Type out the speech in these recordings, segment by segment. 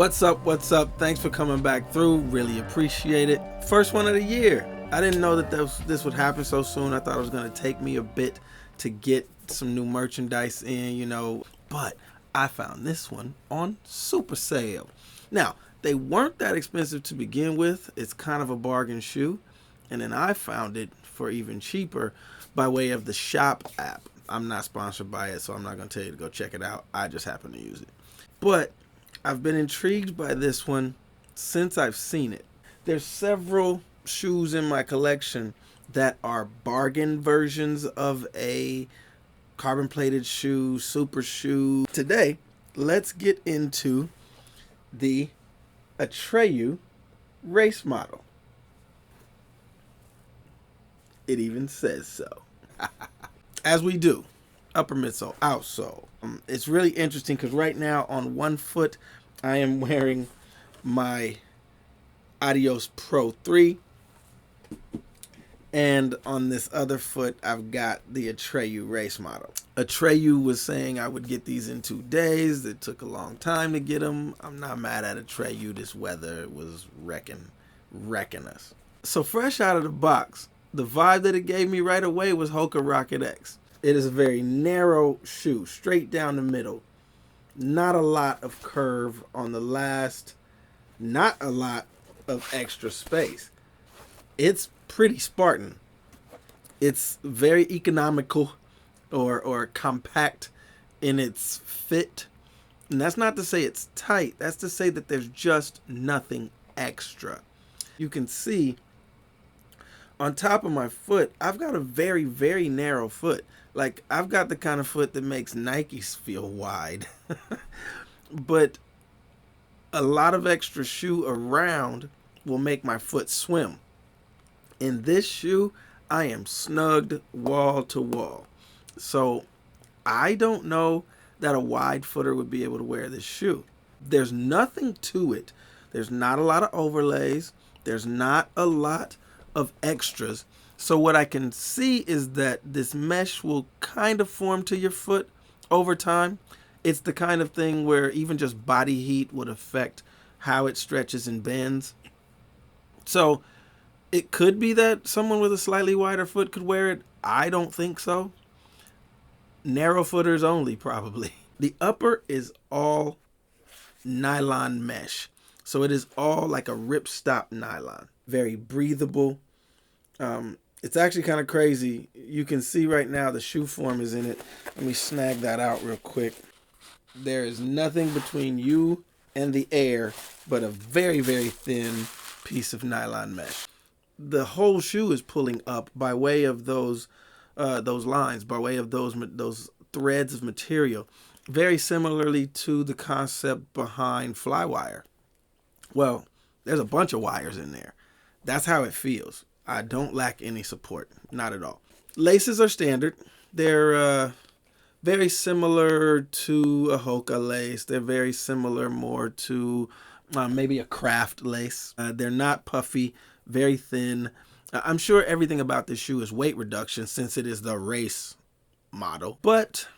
What's up? What's up? Thanks for coming back through. Really appreciate it. First one of the year. I didn't know that this would happen so soon. I thought it was going to take me a bit to get some new merchandise in, but I found this one on super sale. Now, they weren't that expensive to begin with. It's kind of a bargain shoe. And then I found it for even cheaper by way of the Shop app. I'm not sponsored by it, so I'm not going to tell you to go check it out. I just happen to use it. But I've been intrigued by this one since I've seen it. There's several shoes in my collection that are bargain versions of a carbon plated shoe, super shoe. Today, let's get into the Atreyu race model. It even says so. As we do, upper midsole, outsole. It's really interesting because right now on one foot, I am wearing my Adios Pro 3. And on this other foot, I've got the Atreyu race model. Atreyu was saying I would get these in 2 days. It took a long time to get them. I'm not mad at Atreyu. This weather was wrecking us. So fresh out of the box, the vibe that it gave me right away was Hoka Rocket X. It is a very narrow shoe, straight down the middle. Not a lot of curve on the last, not a lot of extra space. It's pretty Spartan. It's very economical or compact in its fit. And that's not to say it's tight. That's to say that there's just nothing extra. You can see on top of my foot, I've got a very, very narrow foot. Like, I've got the kind of foot that makes Nikes feel wide. But a lot of extra shoe around will make my foot swim. In this shoe, I am snugged wall to wall. So I don't know that a wide footer would be able to wear this shoe. There's nothing to it. There's not a lot of overlays. There's not a lot of extras. So what I can see is that this mesh will kind of form to your foot over time. It's the kind of thing where even just body heat would affect how it stretches and bends. So it could be that someone with a slightly wider foot could wear it. I don't think so. Narrow footers only, probably. The upper is all nylon mesh. So it is all like a ripstop nylon. Very breathable. It's actually kind of crazy. You can see right now the shoe form is in it. Let me snag that out real quick. There is nothing between you and the air but a very, very thin piece of nylon mesh. The whole shoe is pulling up by way of those lines, by way of those threads of material, very similarly to the concept behind Flywire. Well, there's a bunch of wires in there. That's how it feels. I don't lack any support, not at all. Laces are standard. They're very similar to a Hoka lace. They're very similar more to maybe a Craft lace. They're not puffy, very thin. I'm sure everything about this shoe is weight reduction since it is the race model. But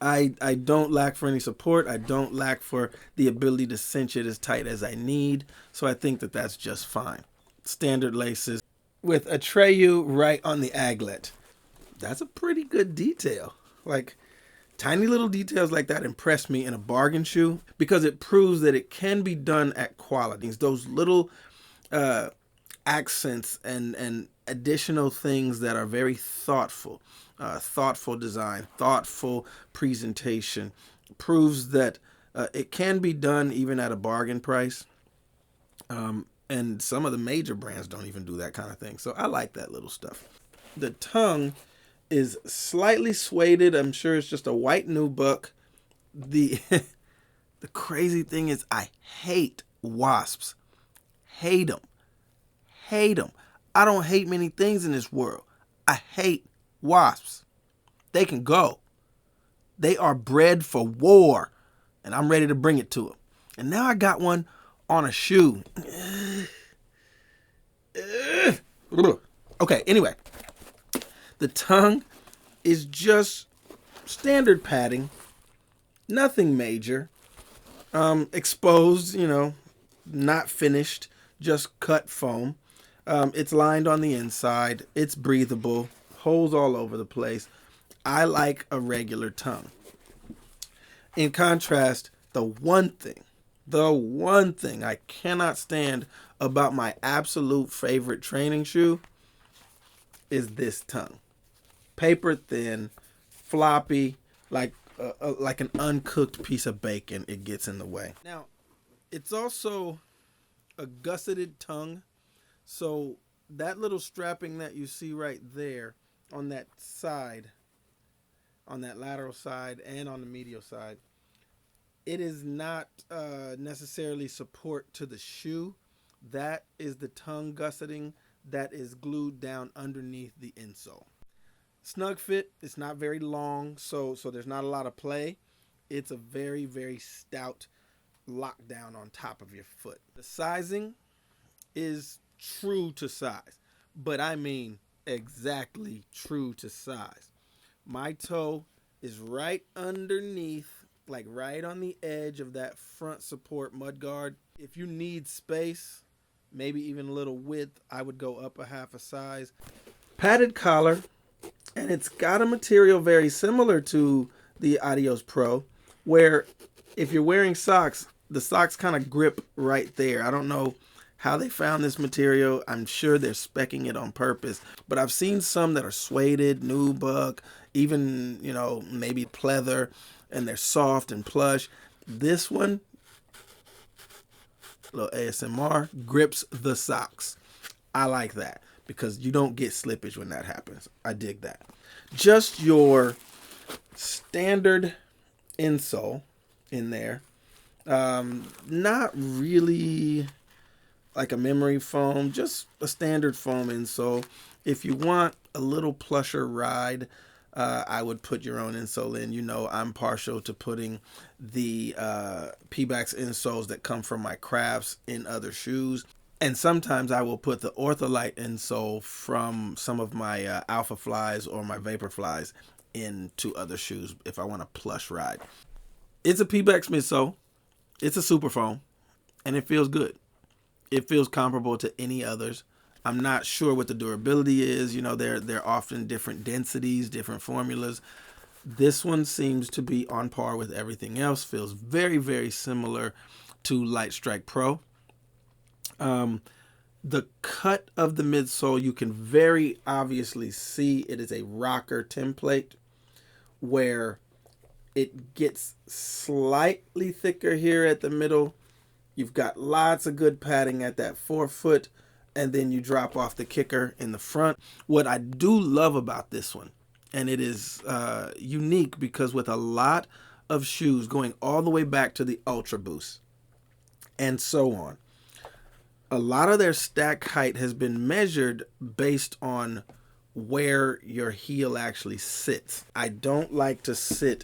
I don't lack for any support. I don't lack for the ability to cinch it as tight as I need. So I think that that's just fine. Standard laces with Atreyu right on the aglet. That's a pretty good detail. Like, tiny little details like that impress me in a bargain shoe because it proves that it can be done at quality. Those little accents and additional things that are very thoughtful. Thoughtful design, thoughtful presentation proves that it can be done even at a bargain price. And some of the major brands don't even do that kind of thing. So I like that little stuff. The tongue is slightly suede. I'm sure it's just a white nubuck. The crazy thing is I hate wasps. Hate them. Hate them. I don't hate many things in this world. I hate wasps. They can go. They are bred for war. And I'm ready to bring it to them. And now I got one on a shoe. Okay, anyway. The tongue is just standard padding. Nothing major. Exposed, not finished, just cut foam. It's lined on the inside. It's breathable. Holes all over the place. I like a regular tongue. In contrast, the one thing I cannot stand about my absolute favorite training shoe is this tongue. Paper thin, floppy, like an uncooked piece of bacon. It gets in the way. Now, it's also a gusseted tongue, so that little strapping that you see right there on that side, on that lateral side and on the medial side, it is not necessarily support to the shoe. That is the tongue gusseting that is glued down underneath the insole. Snug fit. It's not very long, so there's not a lot of play. It's a very, very stout lockdown on top of your foot. The sizing is true to size, but I mean exactly true to size. My toe is right underneath, like right on the edge of that front support mudguard. If you need space, maybe even a little width, I would go up a half a size. Padded collar, and it's got a material very similar to the Adios Pro, where if you're wearing socks, the socks kind of grip right there. I don't know how they found this material. I'm sure they're speccing it on purpose, but I've seen some that are suede, nubuck, even, maybe pleather, and they're soft and plush. This one, a little ASMR, grips the socks. I like that because you don't get slippage when that happens. I dig that. Just your standard insole in there. Not really like a memory foam, just a standard foam insole. If you want a little plusher ride, I would put your own insole in. I'm partial to putting the Pebax insoles that come from my crafts in other shoes. And sometimes I will put the Ortholite insole from some of my Alpha Flies or my Vapor Flies into other shoes if I want a plush ride. It's a Pebax midsole. It's a super foam, and it feels good. It feels comparable to any others. I'm not sure what the durability is. They're often different densities, different formulas. This one seems to be on par with everything else. Feels very, very similar to Light Strike Pro. The cut of the midsole, you can very obviously see it is a rocker template where it gets slightly thicker here at the middle. You've got lots of good padding at that forefoot, and then you drop off the kicker in the front. What I do love about this one, and it is unique because with a lot of shoes going all the way back to the Ultra Boost and so on, a lot of their stack height has been measured based on where your heel actually sits. I don't like to sit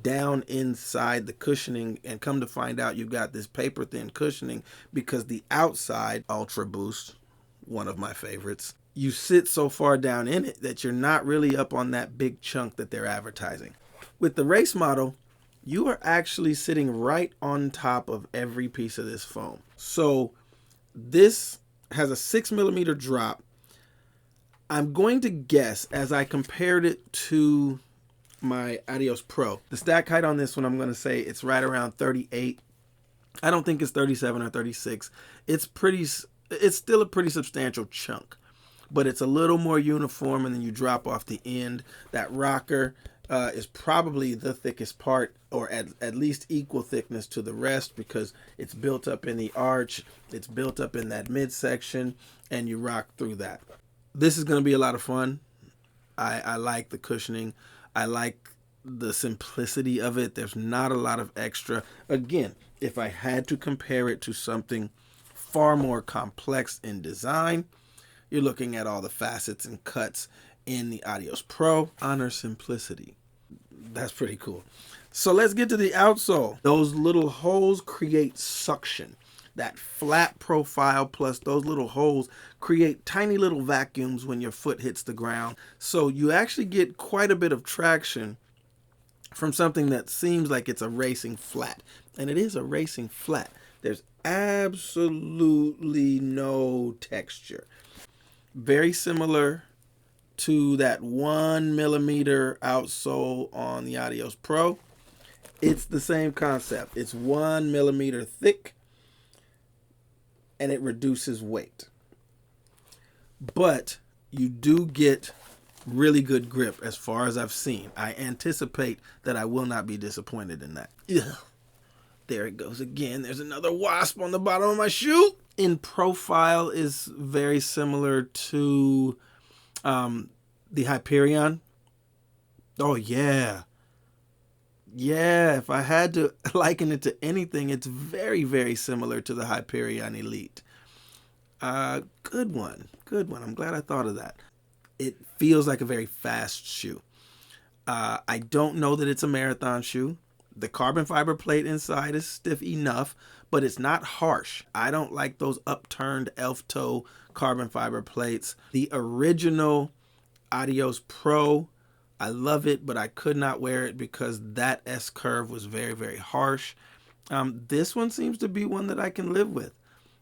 down inside the cushioning, and come to find out you've got this paper thin cushioning because the outside Ultra Boost, one of my favorites, you sit so far down in it that you're not really up on that big chunk that they're advertising. With the race model, you are actually sitting right on top of every piece of this foam. So this has a 6mm drop. I'm going to guess, as I compared it to my Adios Pro, the stack height on this one, I'm going to say it's right around 38. I don't think it's 37 or 36. It's still a pretty substantial chunk, but it's a little more uniform, and then you drop off the end. That rocker is probably the thickest part, or at least equal thickness to the rest, because it's built up in the arch, it's built up in that midsection, and you rock through that. This is going to be a lot of fun. I like the cushioning. I like the simplicity of it. There's not a lot of extra. Again, if I had to compare it to something far more complex in design, you're looking at all the facets and cuts in the Adios Pro. Honor simplicity. That's pretty cool. So let's get to the outsole. Those little holes create suction. That flat profile plus those little holes create tiny little vacuums when your foot hits the ground. So you actually get quite a bit of traction from something that seems like it's a racing flat. And it is a racing flat. There's absolutely no texture. Very similar to that 1 millimeter outsole on the Adios Pro. It's the same concept. It's 1 millimeter thick and it reduces weight. But you do get really good grip as far as I've seen. I anticipate that I will not be disappointed in that. Ugh. There it goes again. There's another wasp on the bottom of my shoe. In profile is very similar to the Hyperion. Oh, yeah. Yeah, if I had to liken it to anything, it's very, very similar to the Hyperion Elite. Good one. Good one. I'm glad I thought of that. It feels like a very fast shoe. I don't know that it's a marathon shoe. The carbon fiber plate inside is stiff enough, but it's not harsh. I don't like those upturned elf toe carbon fiber plates. The original Adios Pro, I love it, but I could not wear it because that S curve was very, very harsh. This one seems to be one that I can live with.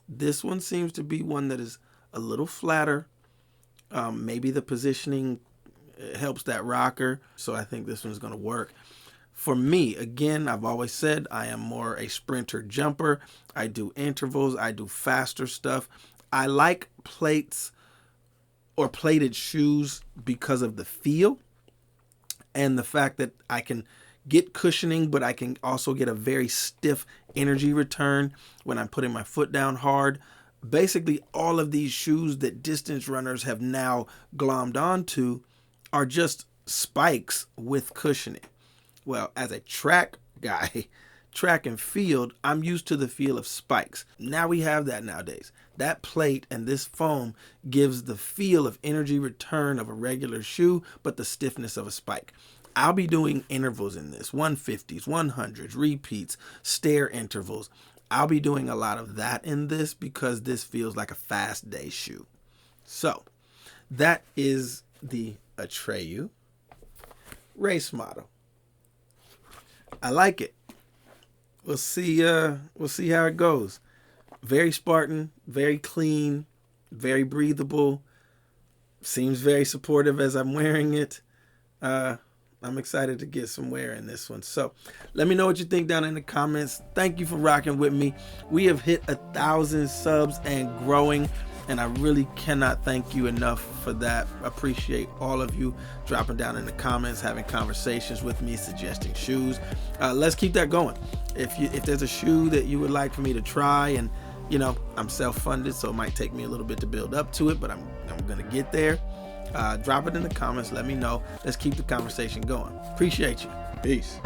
This one seems to be one that is a little flatter. Maybe the positioning helps that rocker, so I think this one's going to work. For me, again, I've always said I am more a sprinter jumper. I do intervals. I do faster stuff. I like plates or plated shoes because of the feel and the fact that I can get cushioning, but I can also get a very stiff energy return when I'm putting my foot down hard. Basically, all of these shoes that distance runners have now glommed onto are just spikes with cushioning. Well, as a track guy, track and field, I'm used to the feel of spikes. Now we have that nowadays. That plate and this foam gives the feel of energy return of a regular shoe, but the stiffness of a spike. I'll be doing intervals in this, 150s, 100s, repeats, stair intervals. I'll be doing a lot of that in this because this feels like a fast day shoe. So that is the Atreyu race model. I like it. We'll see how it goes. Very Spartan, very clean, very breathable. Seems very supportive as I'm wearing it. I'm excited to get some wear in this one. So let me know what you think down in the comments. Thank you for rocking with me. We have hit 1,000 subs and growing, and I really cannot thank you enough for that. Appreciate all of you dropping down in the comments, having conversations with me, suggesting shoes. Let's keep that going. If there's a shoe that you would like for me to try, and you know, I'm self-funded, so it might take me a little bit to build up to it, but I'm gonna get there. Drop it in the comments. Let me know. Let's keep the conversation going. Appreciate you. Peace.